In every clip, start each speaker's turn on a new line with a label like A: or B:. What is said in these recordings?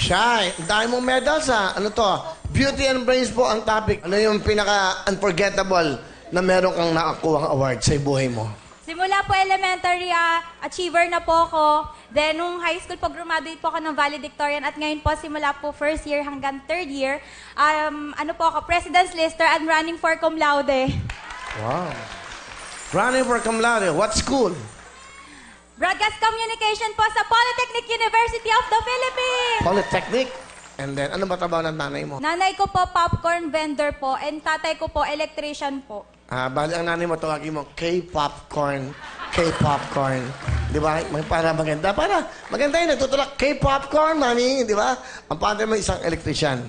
A: Shy, ang dami mong medals ha. Ano to? Beauty and brains po ang topic. Ano yung pinaka-unforgettable na meron kang nakakuha award sa buhay mo?
B: Simula po elementary, achiever na po ako. Then, nung high school po, graduate po ako ng valedictorian. At ngayon po, simula po first year hanggang third year, ano po ako, President's Lister and running for cum laude.
A: Wow. Running for cum laude. What school?
B: Broadcast Communication po sa Polytechnic University of the Philippines.
A: Polytechnic. And then, ano ba trabaho ng nanay mo?
B: Nanay ko po, popcorn vendor po. And tatay ko po, electrician po.
A: Bali ang nanay mo, tawagin mo, K-popcorn. K-popcorn. Di ba? Para maganda. Para maganda yun. Nagtutulak, K-popcorn, mami. Di ba? Ang padre mo isang electrician.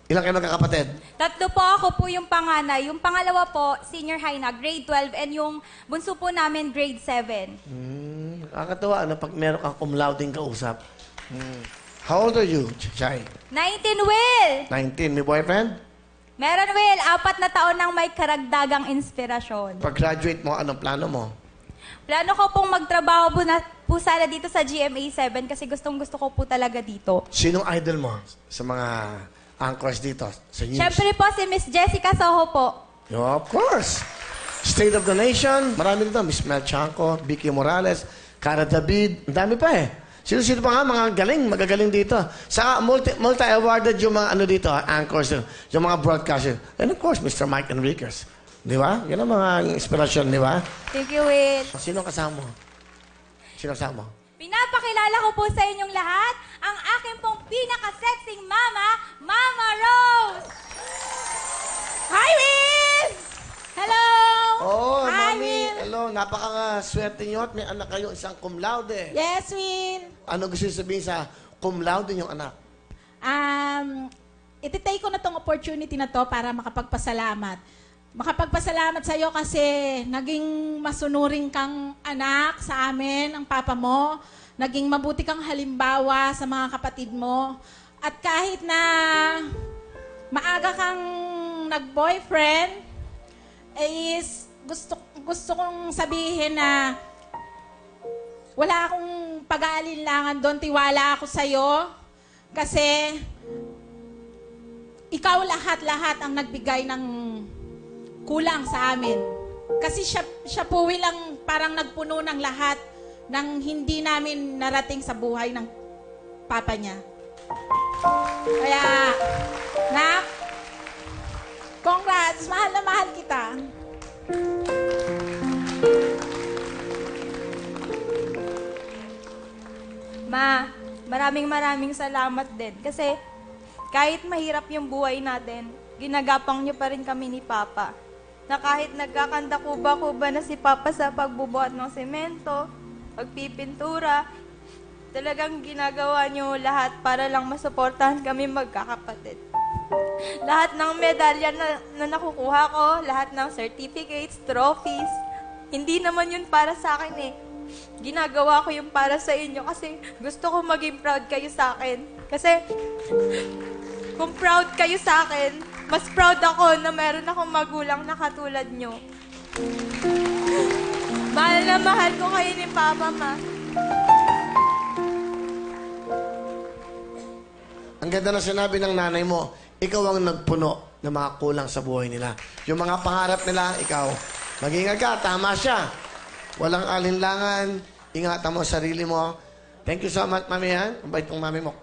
A: Ilang kayo magkakapatid?
B: Tatlo po, ako po yung panganay. Yung pangalawa po, senior high na, grade 12. And yung bunso po namin, grade 7.
A: Nakakatawa, ano, pag meron kang cum laude kausap. How old are you, Chay?
B: 19, Will!
A: 19. May boyfriend?
B: Meron, Will. 4 na taon nang may karagdagang inspirasyon.
A: Pag-graduate mo, anong plano mo?
B: Plano ko pong magtrabaho po sana dito sa GMA 7 kasi gustong-gusto ko po talaga dito.
A: Sinong idol mo sa mga anchors dito sa news?
B: Siyempre po si Miss Jessica Soho po.
A: Of course. State of the Nation. Marami dito. Miss Mel Chanco, Vicky Morales, Cara David. Ang dami pa eh. Sino-sino pa nga, mga galing, magagaling dito. Sa multi-awarded yung mga ano dito, anchors, yung mga broadcasters. And of course, Mr. Mike Enriquez. Di ba? Yan ang mga inspirasyon, di ba?
B: Thank you, Will.
A: Sino kasama mo? Sino kasama mo?
B: Pinapakilala ko po sa inyong lahat ang aking pong pinaka-sexing mama, Mama Rose! Hi, Will! Hello!
A: Oh,
B: Hi,
A: mami.
B: Will!
A: Hello, napaka-swerte nyo at may anak kayo, isang cum laude.
C: Yes, Will.
A: Ano gusto sabihin sa cum laude yung anak?
C: Ititake ko na tong opportunity na to para makapagpasalamat. Makapagpasalamat sa iyo kasi naging masunuring kang anak sa amin, ang papa mo. Naging mabuti kang halimbawa sa mga kapatid mo. At kahit na maaga kang nag-boyfriend, is gusto kong sabihin na wala akong pag-aalinlangan doon, tiwala ako sa'yo. Kasi ikaw lahat-lahat ang nagbigay ng kulang sa amin. Kasi siya po lang parang nagpuno ng lahat ng hindi namin narating sa buhay ng papa niya. Kaya, nak, congrats, mahal na mahal kita.
B: Ma, maraming salamat din. Kasi kahit mahirap yung buhay natin, ginagapang niyo pa rin kami ni Papa. Na kahit nagkakanda kuba-kuba na si Papa sa pagbubuhat ng semento, pagpipintura, talagang ginagawa niyo lahat para lang masuportahan kami magkakapatid. Lahat ng medalya na nakukuha ko, lahat ng certificates, trophies, hindi naman yun para sa akin eh. Ginagawa ko yung para sa inyo kasi gusto ko maging proud kayo sa akin. Kasi kung proud kayo sa akin, mas proud ako na meron akong magulang na katulad nyo. Mahal na mahal ko kayo ni Papa, Ma.
A: Ang ganda na sinabi ng nanay mo, ikaw ang nagpuno ng mga kulang sa buhay nila. Yung mga pangarap nila, ikaw. Mag-ingat ka, tama siya. Walang alinlangan. Ingatan mo sarili mo. Thank you so much, mami. Ang bait ng mami mo.